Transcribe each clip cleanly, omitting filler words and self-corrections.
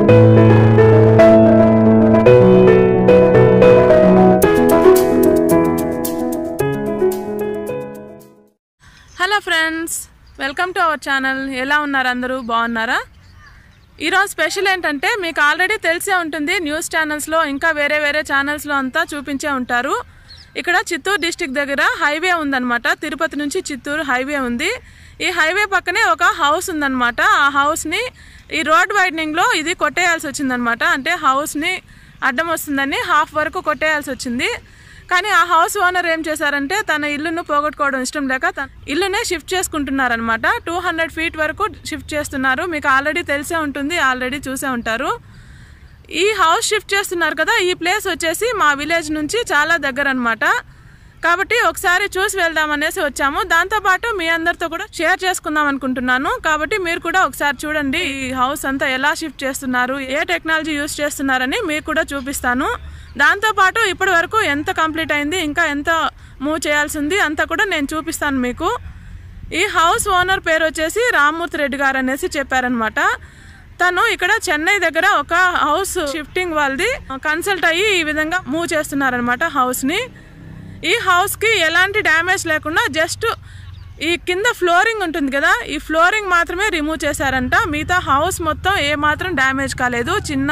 Hello friends, welcome to our channel. ఎలా ఉన్నారు అందరూ? బాగున్నారా? ఈరోజు స్పెషల్ ఏంటంటే మీకు ఆల్రెడీ తెలిసే ఉంటుంది, న్యూస్ ఛానల్స్లో ఇంకా వేరే ఛానల్స్లో అంతా చూపించే ఉంటారు. ఇక్కడ చిత్తూరు డిస్టిక్ దగ్గర హైవే ఉందన్నమాట. తిరుపతి నుంచి చిత్తూరు హైవే ఉంది. ఈ హైవే పక్కనే ఒక హౌస్ ఉందన్నమాట. ఆ హౌస్ని ఈ రోడ్ వైడనింగ్లో ఇది కొట్టేయాల్సి వచ్చిందనమాట. అంటే హౌస్ని అడ్డం వస్తుందని హాఫ్ వరకు కొట్టేయాల్సి వచ్చింది. కానీ ఆ హౌస్ ఓనర్ ఏం చేశారంటే తన ఇల్లును పోగొట్టుకోవడం ఇష్టం లేక ఇల్లునే షిఫ్ట్ చేసుకుంటున్నారనమాట. 200 feet వరకు షిఫ్ట్ చేస్తున్నారు. మీకు ఆల్రెడీ తెలిసే ఉంటుంది, ఆల్రెడీ చూసే ఉంటారు. ఈ హౌస్ షిఫ్ట్ చేస్తున్నారు కదా, ఈ ప్లేస్ వచ్చేసి మా విలేజ్ నుంచి చాలా దగ్గర అనమాట. కాబట్టి ఒకసారి చూసి వెళ్దామనేసి వచ్చాము. దాంతోపాటు మీ అందరితో కూడా షేర్ చేసుకుందాం అనుకుంటున్నాను. కాబట్టి మీరు కూడా ఒకసారి చూడండి, ఈ హౌస్ అంతా ఎలా షిఫ్ట్ చేస్తున్నారు, ఏ టెక్నాలజీ యూస్ చేస్తున్నారని మీకు కూడా చూపిస్తాను. దాంతోపాటు ఇప్పటి వరకు ఎంత కంప్లీట్ అయింది, ఇంకా ఎంత మూవ్ చేయాల్సి ఉంది అంతా కూడా నేను చూపిస్తాను మీకు. ఈ హౌస్ ఓనర్ పేరు వచ్చేసి రామ్మూర్తి రెడ్డి గారు అనేసి చెప్పారనమాట. తను ఇక్కడ చెన్నై దగ్గర ఒక హౌస్ షిఫ్టింగ్ వాళ్ళది కన్సల్ట్ అయ్యి ఈ విధంగా మూవ్ చేస్తున్నారనమాట హౌస్ని. ఈ హౌస్కి ఎలాంటి డ్యామేజ్ లేకుండా జస్ట్ ఈ కింద ఫ్లోరింగ్ ఉంటుంది కదా, ఈ ఫ్లోరింగ్ మాత్రమే రిమూవ్ చేశారంట. మిగతా హౌస్ మొత్తం ఏమాత్రం డ్యామేజ్ కాలేదు. చిన్న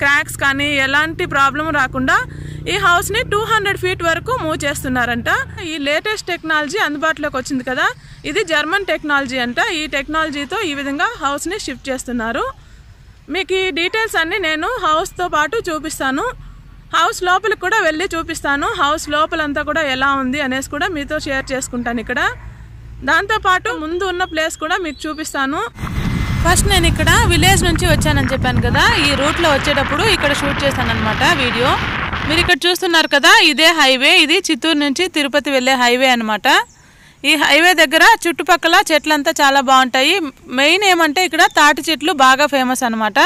క్రాక్స్ కానీ ఎలాంటి ప్రాబ్లం రాకుండా ఈ హౌస్ని 200 feet వరకు మూవ్ చేస్తున్నారంట. ఈ లేటెస్ట్ టెక్నాలజీ అందుబాటులోకి వచ్చింది కదా, ఇది జర్మన్ టెక్నాలజీ అంట. ఈ టెక్నాలజీతో ఈ విధంగా హౌస్ని షిఫ్ట్ చేస్తున్నారు. మీకు ఈ డీటెయిల్స్ అన్నీ నేను హౌస్తో పాటు చూపిస్తాను. హౌస్ లోపలికి కూడా వెళ్ళి చూపిస్తాను. హౌస్ లోపలంతా కూడా ఎలా ఉంది అనేసి కూడా మీతో షేర్ చేసుకుంటాను ఇక్కడ. దాంతోపాటు ముందు ఉన్న ప్లేస్ కూడా మీకు చూపిస్తాను. ఫస్ట్ నేను ఇక్కడ విలేజ్ నుంచి వచ్చానని చెప్పాను కదా, ఈ రూట్లో వచ్చేటప్పుడు ఇక్కడ షూట్ చేశాను అనమాట వీడియో. మీరు ఇక్కడ చూస్తున్నారు కదా, ఇదే హైవే. ఇది చిత్తూరు నుంచి తిరుపతి వెళ్ళే హైవే అనమాట. ఈ హైవే దగ్గర చుట్టుపక్కల చెట్లంతా చాలా బాగుంటాయి. మెయిన్ ఏమంటే ఇక్కడ తాటి చెట్లు బాగా ఫేమస్ అనమాట.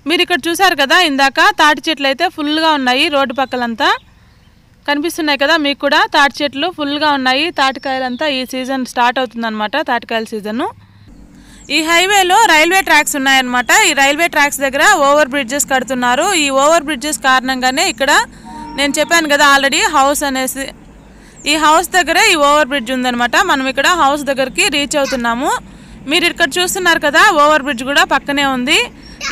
మీరు ఇక్కడ చూసారు కదా, ఇందాక తాటి చెట్లు అయితే ఫుల్గా ఉన్నాయి. రోడ్డు పక్కలంతా కనిపిస్తున్నాయి కదా మీకు కూడా, తాటి చెట్లు ఫుల్గా ఉన్నాయి. తాటికాయలంతా ఈ సీజన్ స్టార్ట్ అవుతుందన్నమాట, తాటికాయల సీజను. ఈ హైవేలో రైల్వే ట్రాక్స్ ఉన్నాయన్నమాట. ఈ రైల్వే ట్రాక్స్ దగ్గర ఓవర్ బ్రిడ్జెస్ కడుతున్నారు. ఈ ఓవర్ బ్రిడ్జెస్ కారణంగానే ఇక్కడ నేను చెప్పాను కదా ఆల్రెడీ హౌస్ అనేసి, ఈ హౌస్ దగ్గర ఈ ఓవర్ బ్రిడ్జ్ ఉందన్నమాట. మనం ఇక్కడ హౌస్ దగ్గరికి రీచ్ అవుతున్నాము. మీరు ఇక్కడ చూస్తున్నారు కదా, ఓవర్ బ్రిడ్జ్ కూడా పక్కనే ఉంది.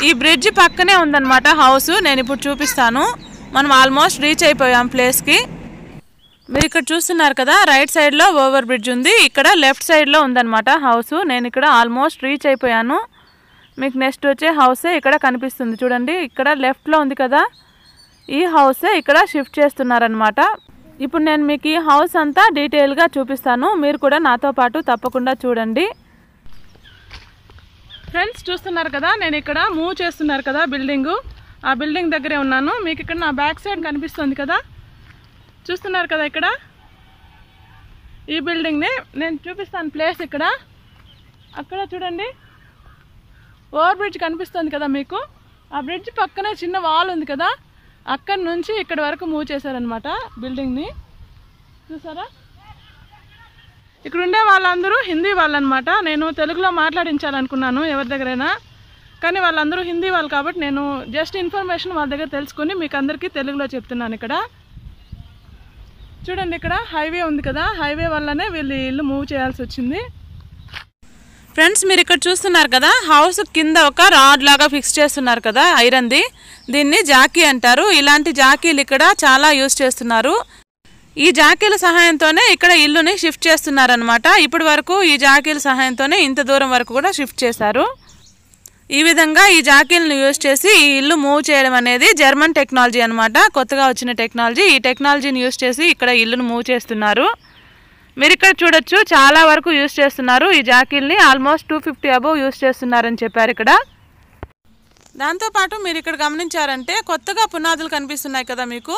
ఈ బ్రిడ్జ్ పక్కనే ఉందన్నమాట హౌస్. నేను ఇప్పుడు చూపిస్తాను. మనం ఆల్మోస్ట్ రీచ్ అయిపోయాం ప్లేస్కి. మీరు ఇక్కడ చూస్తున్నారు కదా, రైట్ సైడ్లో ఓవర్ బ్రిడ్జ్ ఉంది, ఇక్కడ లెఫ్ట్ సైడ్లో ఉందన్నమాట హౌస్. నేను ఇక్కడ ఆల్మోస్ట్ రీచ్ అయిపోయాను. మీకు నెక్స్ట్ వచ్చే హౌసే ఇక్కడ కనిపిస్తుంది చూడండి. ఇక్కడ లెఫ్ట్లో ఉంది కదా, ఈ హౌసే ఇక్కడ షిఫ్ట్ చేస్తున్నారనమాట. ఇప్పుడు నేను మీకు ఈ హౌస్ అంతా డీటెయిల్గా చూపిస్తాను. మీరు కూడా నాతో పాటు తప్పకుండా చూడండి. ఫ్రెండ్స్ చూస్తున్నారు కదా, నేను ఇక్కడ మూవ్ చేస్తున్నారు కదా బిల్డింగు, ఆ బిల్డింగ్ దగ్గరే ఉన్నాను. మీకు ఇక్కడ నా బ్యాక్ సైడ్ కనిపిస్తుంది కదా, చూస్తున్నారు కదా, ఇక్కడ ఈ బిల్డింగ్ని నేను చూపిస్తాను ప్లేస్. ఇక్కడ అక్కడ చూడండి ఓవర్ బ్రిడ్జ్ కనిపిస్తుంది కదా మీకు, ఆ బ్రిడ్జ్ పక్కనే చిన్న వాల్ ఉంది కదా, అక్కడి నుంచి ఇక్కడ వరకు మూవ్ చేశారనమాట బిల్డింగ్ని. చూసారా, ఇక్కడ ఉండే వాళ్ళందరూ హిందీ వాళ్ళు అనమాట. నేను తెలుగులో మాట్లాడించాలనుకున్నాను ఎవరి దగ్గరైనా, కానీ వాళ్ళందరూ హిందీ వాళ్ళు కాబట్టి నేను జస్ట్ ఇన్ఫర్మేషన్ వాళ్ళ దగ్గర తెలుసుకొని మీకు అందరికీ తెలుగులో చెప్తున్నాను. ఇక్కడ చూడండి, ఇక్కడ హైవే ఉంది కదా, హైవే వల్లనే వీళ్ళు ఇల్లు మూవ్ చేయాల్సి వచ్చింది. ఫ్రెండ్స్ మీరు ఇక్కడ చూస్తున్నారు కదా, హౌస్ కింద ఒక రాడ్ లాగా ఫిక్స్ చేస్తున్నారు కదా ఐరన్ది, దీన్ని జాకీ అంటారు. ఇలాంటి జాకీలు ఇక్కడ చాలా యూజ్ చేస్తున్నారు. ఈ జాకీల సహాయంతోనే ఇక్కడ ఇల్లుని షిఫ్ట్ చేస్తున్నారనమాట. ఇప్పటి వరకు ఈ జాకీల సహాయంతోనే ఇంత దూరం వరకు కూడా షిఫ్ట్ చేశారు. ఈ విధంగా ఈ జాకీలను యూజ్ చేసి ఈ ఇల్లు మూవ్ చేయడం అనేది జర్మన్ టెక్నాలజీ అనమాట, కొత్తగా వచ్చిన టెక్నాలజీ. ఈ టెక్నాలజీని యూజ్ చేసి ఇక్కడ ఇల్లును మూవ్ చేస్తున్నారు. మీరు ఇక్కడ చూడొచ్చు, చాలా వరకు యూజ్ చేస్తున్నారు ఈ జాకీల్ని. ఆల్మోస్ట్ 250 అబోవ్ యూజ్ చేస్తున్నారని చెప్పారు ఇక్కడ. దాంతోపాటు మీరు ఇక్కడ గమనించారంటే కొత్తగా పునాదులు కనిపిస్తున్నాయి కదా మీకు,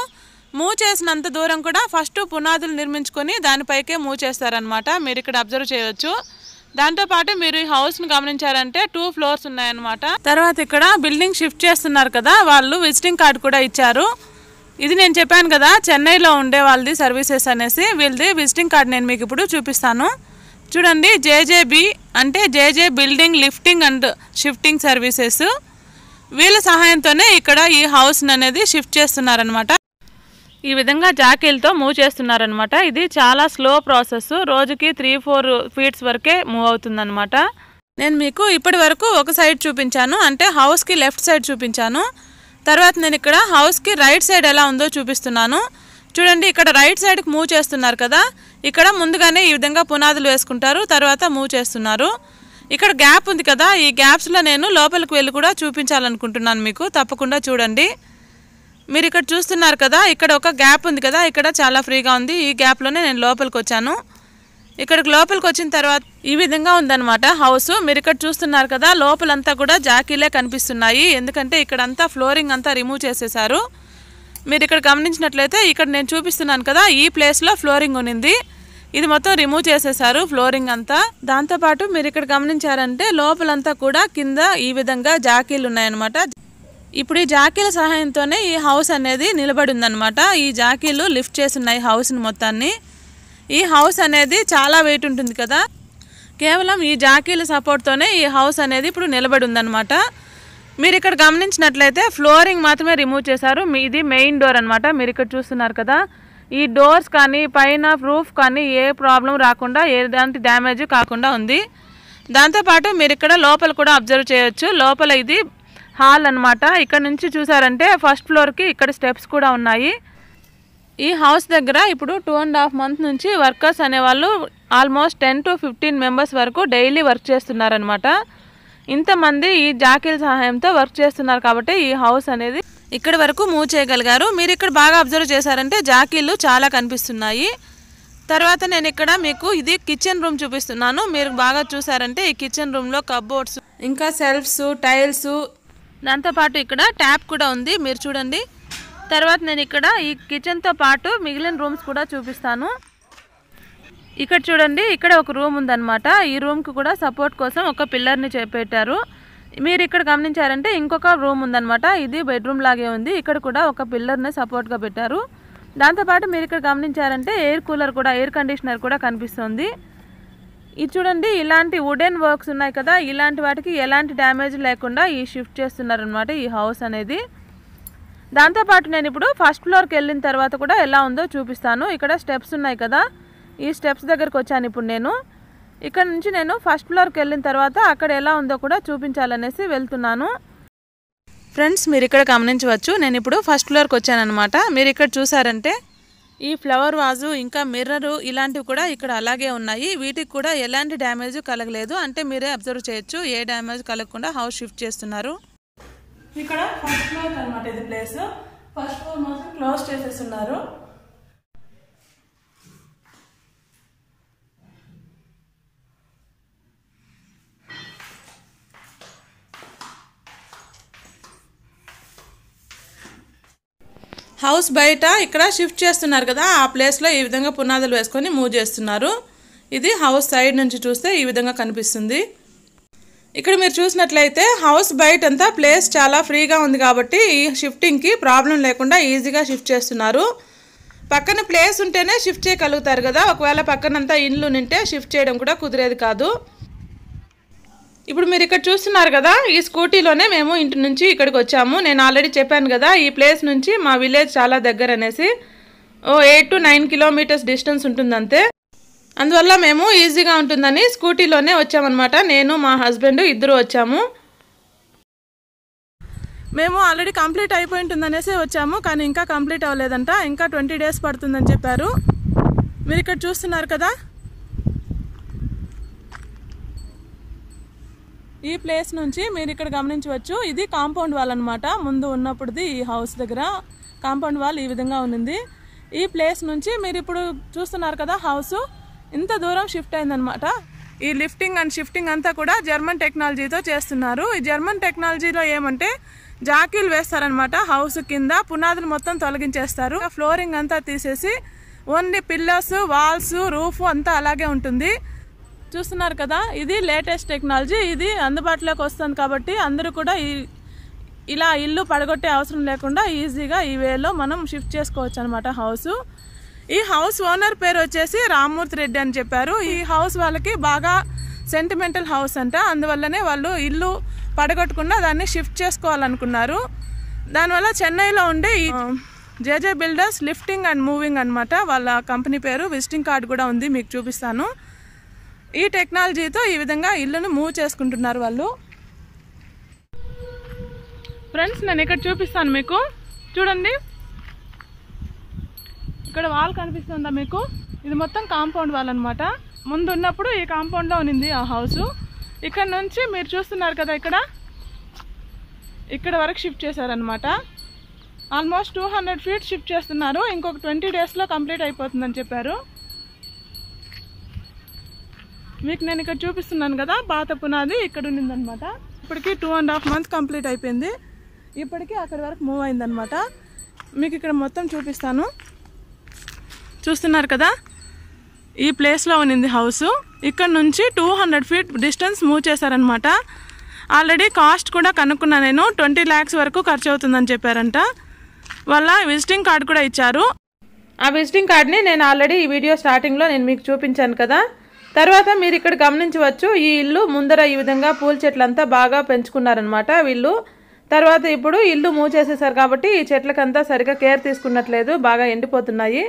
మూవ్ చేసినంత దూరం కూడా ఫస్ట్ పునాదులు నిర్మించుకొని దానిపైకే మూవ్ చేస్తారనమాట. మీరు ఇక్కడ అబ్జర్వ్ చేయవచ్చు. దాంతోపాటు మీరు ఈ హౌస్ను గమనించారంటే 2 floors ఉన్నాయన్నమాట. తర్వాత ఇక్కడ బిల్డింగ్ షిఫ్ట్ చేస్తున్నారు కదా, వాళ్ళు విజిటింగ్ కార్డు కూడా ఇచ్చారు. ఇది నేను చెప్పాను కదా చెన్నైలో ఉండే వాళ్ళది సర్వీసెస్ అనేసి, వీళ్ళది విజిటింగ్ కార్డు నేను మీకు ఇప్పుడు చూపిస్తాను. చూడండి, జేజేబీ అంటే JJ building lifting and shifting services. వీళ్ళ సహాయంతోనే ఇక్కడ ఈ హౌస్ అనేది షిఫ్ట్ చేస్తున్నారనమాట. ఈ విధంగా జాకీలతో మూవ్ చేస్తున్నారనమాట. ఇది చాలా స్లో ప్రాసెస్. రోజుకి 3-4 ఫీట్స్ వరకే మూవ్ అవుతుందన్నమాట. నేను మీకు ఇప్పటి వరకు ఒక సైడ్ చూపించాను, అంటే హౌస్కి లెఫ్ట్ సైడ్ చూపించాను. తర్వాత నేను ఇక్కడ హౌస్కి రైట్ సైడ్ ఎలా ఉందో చూపిస్తున్నాను. చూడండి, ఇక్కడ రైట్ సైడ్కి మూవ్ చేస్తున్నారు కదా. ఇక్కడ ముందుగానే ఈ విధంగా పునాదులు వేసుకుంటారు, తర్వాత మూవ్ చేస్తున్నారు. ఇక్కడ గ్యాప్ ఉంది కదా, ఈ గ్యాప్స్లో నేను లోపలికి వెళ్ళి కూడా చూపించాలనుకుంటున్నాను మీకు. తప్పకుండా చూడండి. మీరు ఇక్కడ చూస్తున్నారు కదా, ఇక్కడ ఒక గ్యాప్ ఉంది కదా, ఇక్కడ చాలా ఫ్రీగా ఉంది. ఈ గ్యాప్లోనే నేను లోపలికి వచ్చాను. ఇక్కడికి లోపలికి వచ్చిన తర్వాత ఈ విధంగా ఉందన్నమాట హౌస్. మీరు ఇక్కడ చూస్తున్నారు కదా, లోపలంతా కూడా జాకీలే కనిపిస్తున్నాయి. ఎందుకంటే ఇక్కడంతా ఫ్లోరింగ్ అంతా రిమూవ్ చేసేసారు. మీరు ఇక్కడ గమనించినట్లయితే ఇక్కడ నేను చూపిస్తున్నాను కదా, ఈ ప్లేస్లో ఫ్లోరింగ్ ఉన్నింది. ఇది మొత్తం రిమూవ్ చేసేసారు ఫ్లోరింగ్ అంతా. దాంతోపాటు మీరు ఇక్కడ గమనించారంటే లోపలంతా కూడా కింద ఈ విధంగా జాకీలు ఉన్నాయన్నమాట. ఇప్పుడు ఈ జాకీల సహాయంతోనే ఈ హౌస్ అనేది నిలబడి ఉందన్నమాట. ఈ జాకీలు లిఫ్ట్ చేస్తున్నాయి హౌస్ని మొత్తాన్ని. ఈ హౌస్ అనేది చాలా వెయిట్ ఉంటుంది కదా, కేవలం ఈ జాకీల సపోర్ట్తోనే ఈ హౌస్ అనేది ఇప్పుడు నిలబడి ఉందన్నమాట. మీరు ఇక్కడ గమనించినట్లయితే ఫ్లోరింగ్ మాత్రమే రిమూవ్ చేశారు. ఇది మెయిన్ డోర్ అనమాట. మీరు ఇక్కడ చూస్తున్నారు కదా, ఈ డోర్స్ కానీ పైన రూఫ్ కానీ ఏ ప్రాబ్లం రాకుండా, ఎలాంటి డ్యామేజ్ కాకుండా ఉంది. దాంతోపాటు మీరు ఇక్కడ లోపల కూడా అబ్జర్వ్ చేయొచ్చు. లోపల ఇది హాల్ అనమాట. ఇక్కడ నుంచి చూసారంటే ఫస్ట్ ఫ్లోర్కి ఇక్కడ స్టెప్స్ కూడా ఉన్నాయి. ఈ హౌస్ దగ్గర ఇప్పుడు 2.5 months నుంచి వర్కర్స్ అనేవాళ్ళు ఆల్మోస్ట్ 10 to 15 members వరకు డైలీ వర్క్ చేస్తున్నారనమాట. ఇంతమంది ఈ జాకీల సహాయంతో వర్క్ చేస్తున్నారు కాబట్టి ఈ హౌస్ అనేది ఇక్కడి వరకు మూవ్ చేయగలిగారు. మీరు ఇక్కడ బాగా అబ్జర్వ్ చేశారంటే జాకీలు చాలా కనిపిస్తున్నాయి. తర్వాత నేను ఇక్కడ మీకు ఇది కిచెన్ రూమ్ చూపిస్తున్నాను. మీరు బాగా చూసారంటే ఈ కిచెన్ రూమ్లో కబోర్డ్స్, ఇంకా సెల్ఫ్స్, టైల్స్, దాంతోపాటు ఇక్కడ ట్యాప్ కూడా ఉంది. మీరు చూడండి. తర్వాత నేను ఇక్కడ ఈ కిచెన్తో పాటు మిగిలిన రూమ్స్ కూడా చూపిస్తాను. ఇక్కడ చూడండి, ఇక్కడ ఒక రూమ్ ఉందన్నమాట. ఈ రూమ్కి కూడా సపోర్ట్ కోసం ఒక పిల్లర్ని పెట్టారు. మీరు ఇక్కడ గమనించారంటే ఇంకొక రూమ్ ఉందన్నమాట. ఇది బెడ్రూమ్ లాగే ఉంది. ఇక్కడ కూడా ఒక పిల్లర్ని సపోర్ట్గా పెట్టారు. దాంతోపాటు మీరు ఇక్కడ గమనించారంటే ఎయిర్ కూలర్ కూడా, ఎయిర్ కండిషనర్ కూడా కనిపిస్తుంది. ఇది చూడండి, ఇలాంటి వుడెన్ వర్క్స్ ఉన్నాయి కదా, ఇలాంటి వాటికి ఎలాంటి డ్యామేజ్ లేకుండా ఈ షిఫ్ట్ చేస్తున్నారనమాట ఈ హౌస్ అనేది. దాంతోపాటు నేను ఇప్పుడు ఫస్ట్ ఫ్లోర్కి వెళ్ళిన తర్వాత కూడా ఎలా ఉందో చూపిస్తాను. ఇక్కడ స్టెప్స్ ఉన్నాయి కదా, ఈ స్టెప్స్ దగ్గరికి వచ్చాను ఇప్పుడు నేను. ఇక్కడ నుంచి నేను ఫస్ట్ ఫ్లోర్కి వెళ్ళిన తర్వాత అక్కడ ఎలా ఉందో కూడా చూపించాలనేసి వెళ్తున్నాను. ఫ్రెండ్స్, మీరు ఇక్కడ గమనించవచ్చు, నేను ఇప్పుడు ఫస్ట్ ఫ్లోర్కి వచ్చానమాట. మీరు ఇక్కడ చూసారంటే ఈ ఫ్లవర్ వాజు, ఇంకా మిర్రరు, ఇలాంటివి కూడా ఇక్కడ అలాగే ఉన్నాయి. వీటికి కూడా ఎలాంటి డ్యామేజ్ కలగలేదు. అంటే మీరే అబ్జర్వ్ చేయొచ్చు, ఏ డ్యామేజ్ కలగకుండా హౌస్ షిఫ్ట్ చేస్తున్నారు. ఇక్కడ ఫస్ట్ ఫ్లోర్ అనమాట ఇది ప్లేస్. ఫస్ట్ ఫ్లోర్ మాత్రం క్లోజ్ చేసేస్తున్నారు. హౌస్ బయట ఇక్కడ షిఫ్ట్ చేస్తున్నారు కదా, ఆ ప్లేస్లో ఈ విధంగా పునాదులు వేసుకొని మూవ్ చేస్తున్నారు. ఇది హౌస్ సైడ్ నుంచి చూస్తే ఈ విధంగా కనిపిస్తుంది. ఇక్కడ మీరు చూసినట్లయితే హౌస్ బయట అంతా ప్లేస్ చాలా ఫ్రీగా ఉంది కాబట్టి ఈ షిఫ్టింగ్కి ప్రాబ్లం లేకుండా ఈజీగా షిఫ్ట్ చేస్తున్నారు. పక్కన ప్లేస్ ఉంటేనే షిఫ్ట్ చేయగలుగుతారు కదా, ఒకవేళ పక్కనంతా ఇండ్లు నింటే షిఫ్ట్ చేయడం కూడా కుదిరేది కాదు. ఇప్పుడు మీరు ఇక్కడ చూస్తున్నారు కదా, ఈ స్కూటీలోనే మేము ఇంటి నుంచి ఇక్కడికి వచ్చాము. నేను ఆల్రెడీ చెప్పాను కదా, ఈ ప్లేస్ నుంచి మా విలేజ్ చాలా దగ్గర అనేసి 8 to 9 kilometers డిస్టెన్స్ ఉంటుంది అంతే. అందువల్ల మేము ఈజీగా ఉంటుందని స్కూటీలోనే వచ్చామన్నమాట. నేను, మా హస్బెండ్ ఇద్దరు వచ్చాము. మేము ఆల్రెడీ కంప్లీట్ అయిపోయి ఉంటుందనేసి వచ్చాము, కానీ ఇంకా కంప్లీట్ అవ్వలేదంట. ఇంకా 20 days పడుతుందని చెప్పారు. మీరు ఇక్కడ చూస్తున్నారు కదా, ఈ ప్లేస్ నుంచి మీరు ఇక్కడ గమనించవచ్చు. ఇది కాంపౌండ్ వాల్ అనమాట. ముందు ఉన్నప్పుడుది ఈ హౌస్ దగ్గర కాంపౌండ్ వాల్ ఈ విధంగా ఉంది. ఈ ప్లేస్ నుంచి మీరు ఇప్పుడు చూస్తున్నారు కదా, హౌస్ ఇంత దూరం షిఫ్ట్ అయిందనమాట. ఈ లిఫ్టింగ్ అండ్ షిఫ్టింగ్ అంతా కూడా జర్మన్ టెక్నాలజీతో చేస్తున్నారు. ఈ జర్మన్ టెక్నాలజీలో ఏమంటే జాకీలు వేస్తారనమాట. హౌస్ కింద పునాదులు మొత్తం తొలగించేస్తారు. ఫ్లోరింగ్ అంతా తీసేసి ఓన్లీ పిల్లర్స్, వాల్స్, రూఫ్ అంతా అలాగే ఉంటుంది. చూస్తున్నారు కదా, ఇది లేటెస్ట్ టెక్నాలజీ. ఇది అందుబాటులోకి వస్తుంది కాబట్టి అందరూ కూడా ఇలా ఇల్లు పడగొట్టే అవసరం లేకుండా ఈజీగా ఈ వేలో మనం షిఫ్ట్ చేసుకోవచ్చు అనమాట హౌస్. ఈ హౌస్ ఓనర్ పేరు వచ్చేసి రామ్మూర్తి రెడ్డి అని చెప్పారు. ఈ హౌస్ వాళ్ళకి బాగా సెంటిమెంటల్ హౌస్ అంట. అందువల్లనే వాళ్ళు ఇల్లు పడగొట్టకుండా దాన్ని షిఫ్ట్ చేసుకోవాలనుకున్నారు. దానివల్ల చెన్నైలో ఉండే ఈ జేజే బిల్డర్స్ లిఫ్టింగ్ అండ్ మూవింగ్ అనమాట వాళ్ళ కంపెనీ పేరు. విజిటింగ్ కార్డు కూడా ఉంది, మీకు చూపిస్తాను. ఈ టెక్నాలజీతో ఈ విధంగా ఇల్లును మూవ్ చేసుకుంటున్నారు వాళ్ళు. ఫ్రెండ్స్, నేను ఇక్కడ చూపిస్తాను మీకు. చూడండి, ఇక్కడ వాల్ కనిపిస్తుందా మీకు? ఇది మొత్తం కాంపౌండ్ వాల్ అనమాట. ముందు ఉన్నప్పుడు ఈ కాంపౌండ్లో ఉన్నింది ఆ హౌస్. ఇక్కడ నుంచి మీరు చూస్తున్నారు కదా, ఇక్కడ వరకు షిఫ్ట్ చేశారనమాట. ఆల్మోస్ట్ 200 feet షిఫ్ట్ చేస్తున్నారు. ఇంకొక 20 daysలో కంప్లీట్ అయిపోతుందని చెప్పారు. మీకు నేను ఇక్కడ చూపిస్తున్నాను కదా, పాత పునాది ఇక్కడ ఉన్నిందనమాట. ఇప్పటికి 2.5 months కంప్లీట్ అయిపోయింది. ఇప్పటికీ అక్కడి వరకు మూవ్ అయిందనమాట. మీకు ఇక్కడ మొత్తం చూపిస్తాను. చూస్తున్నారు కదా, ఈ ప్లేస్లో ఉన్నింది హౌస్. ఇక్కడ నుంచి 200 feet డిస్టెన్స్ మూవ్ చేశారనమాట. ఆల్రెడీ కాస్ట్ కూడా కనుక్కున్నా నేను. 20 lakhs వరకు ఖర్చు అవుతుందని చెప్పారంట. వాళ్ళ విజిటింగ్ కార్డు కూడా ఇచ్చారు. ఆ విజిటింగ్ కార్డ్ని నేను ఆల్రెడీ ఈ వీడియో స్టార్టింగ్లో నేను మీకు చూపించాను కదా. తర్వాత మీరు ఇక్కడ గమనించవచ్చు, ఈ ఇల్లు ముందర ఈ విధంగా పూల చెట్లంతా బాగా పెంచుకున్నారనమాట వీళ్ళు. తర్వాత ఇప్పుడు ఇల్లు మూవ్ చేసేసారు కాబట్టి ఈ చెట్లకంతా సరిగా కేర్ తీసుకున్నట్లేదు, బాగా ఎండిపోతున్నాయి.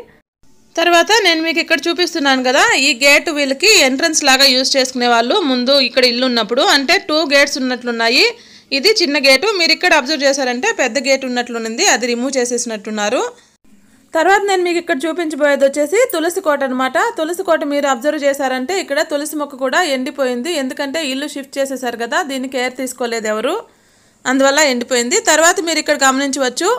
తర్వాత నేను మీకు ఇక్కడ చూపిస్తున్నాను కదా, ఈ గేట్ వీళ్ళకి ఎంట్రన్స్ లాగా యూజ్ చేసుకునే వాళ్ళు. ముందు ఇక్కడ ఇల్లు ఉన్నప్పుడు అంటే 2 gates ఉన్నట్లున్నాయి. ఇది చిన్న గేటు. మీరు ఇక్కడ అబ్జర్వ్ చేశారంటే పెద్ద గేట్ ఉన్నట్లుంది, అది రిమూవ్ చేసేసినట్టున్నారు. తర్వాత నేను మీకు ఇక్కడ చూపించబోయేది వచ్చేసి తులసి కోట అనమాట. తులసి కోట మీరు అబ్జర్వ్ చేశారంటే ఇక్కడ తులసి మొక్క కూడా ఎండిపోయింది. ఎందుకంటే ఇల్లు షిఫ్ట్ చేసేసారు కదా, దీన్ని కేర్ తీసుకోలేదు ఎవరు, అందువల్ల ఎండిపోయింది. తర్వాత మీరు ఇక్కడ గమనించవచ్చు,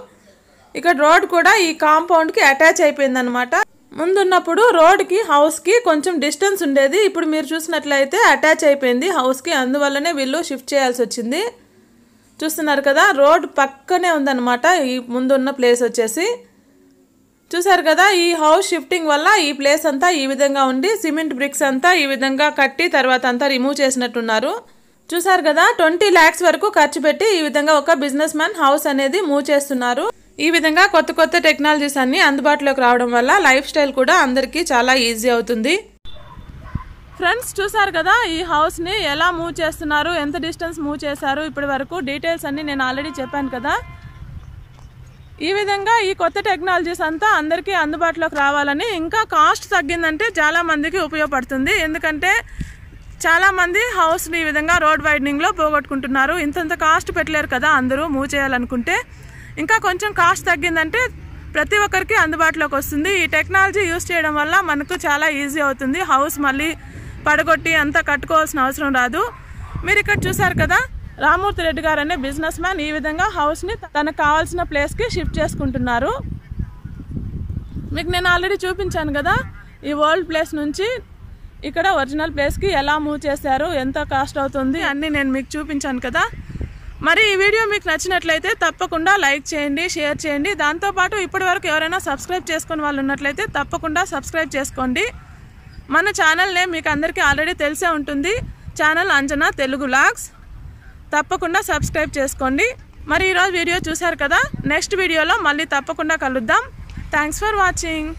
ఇక్కడ రోడ్ కూడా ఈ కాంపౌండ్కి అటాచ్ అయిపోయింది అనమాట. ముందున్నప్పుడు రోడ్కి హౌస్కి కొంచెం డిస్టెన్స్ ఉండేది. ఇప్పుడు మీరు చూసినట్లయితే అటాచ్ అయిపోయింది హౌస్కి, అందువల్లనే వీళ్ళు షిఫ్ట్ చేయాల్సి వచ్చింది. చూస్తున్నారు కదా, రోడ్ పక్కనే ఉందన్నమాట ఈ ముందున్న ప్లేస్ వచ్చేసి. చూసారు కదా, ఈ హౌస్ షిఫ్టింగ్ వల్ల ఈ ప్లేస్ అంతా ఈ విధంగా ఉండి సిమెంట్ బ్రిక్స్ అంతా ఈ విధంగా కట్టి తర్వాత అంతా రిమూవ్ చేసినట్టున్నారు. చూసారు కదా, 20 lakhs వరకు ఖర్చు పెట్టి ఈ విధంగా ఒక బిజినెస్ మ్యాన్ హౌస్ అనేది మూవ్ చేస్తున్నారు. ఈ విధంగా కొత్త కొత్త టెక్నాలజీస్ అన్నీ అందుబాటులోకి రావడం వల్ల లైఫ్ స్టైల్ కూడా అందరికీ చాలా ఈజీ అవుతుంది. ఫ్రెండ్స్, చూసారు కదా ఈ హౌస్ని ఎలా మూవ్ చేస్తున్నారు, ఎంత డిస్టెన్స్ మూవ్ చేశారు ఇప్పటి వరకు డీటెయిల్స్ అన్నీ నేను ఆల్రెడీ చెప్పాను కదా. ఈ విధంగా ఈ కొత్త టెక్నాలజీస్ అంతా అందరికీ అందుబాటులోకి రావాలని, ఇంకా కాస్ట్ తగ్గిందంటే చాలామందికి ఉపయోగపడుతుంది. ఎందుకంటే చాలామంది హౌస్ని ఈ విధంగా రోడ్ వైడనింగ్లో పోగొట్టుకుంటున్నారు. ఇంతంత కాస్ట్ పెట్టలేరు కదా అందరూ మూవ్ చేయాలనుకుంటే. ఇంకా కొంచెం కాస్ట్ తగ్గిందంటే ప్రతి ఒక్కరికి అందుబాటులోకి వస్తుంది. ఈ టెక్నాలజీ యూస్ చేయడం వల్ల మనకు చాలా ఈజీ అవుతుంది. హౌస్ మళ్ళీ పడగొట్టి అంతా కట్టుకోవాల్సిన అవసరం రాదు. మీరు ఇక్కడ చూసారు కదా, రామూర్తి రెడ్డి గారు అనే బిజినెస్ మ్యాన్ ఈ విధంగా హౌస్ని తనకు కావాల్సిన ప్లేస్కి షిఫ్ట్ చేసుకుంటున్నారు. మీకు నేను ఆల్రెడీ చూపించాను కదా, ఈ ఓల్డ్ ప్లేస్ నుంచి ఇక్కడ ఒరిజినల్ ప్లేస్కి ఎలా మూవ్ చేశారు, ఎంత కాస్ట్ అవుతుంది అన్నీ నేను మీకు చూపించాను కదా. మరి ఈ వీడియో మీకు నచ్చినట్లయితే తప్పకుండా లైక్ చేయండి, షేర్ చేయండి. దాంతోపాటు ఇప్పటి వరకు ఎవరైనా సబ్స్క్రైబ్ చేసుకుని వాళ్ళు ఉన్నట్లయితే తప్పకుండా సబ్స్క్రైబ్ చేసుకోండి. మన ఛానల్ నేమ్ మీకు అందరికీ ఆల్రెడీ తెలిసే ఉంటుంది, ఛానల్ అంజనా తెలుగు వ్లాగ్స్. తప్పకుండా సబ్స్క్రైబ్ చేసుకోండి. మరి ఈరోజు వీడియో చూశారు కదా, నెక్స్ట్ వీడియోలో మళ్ళీ తప్పకుండా కలుద్దాం. Thanks for watching.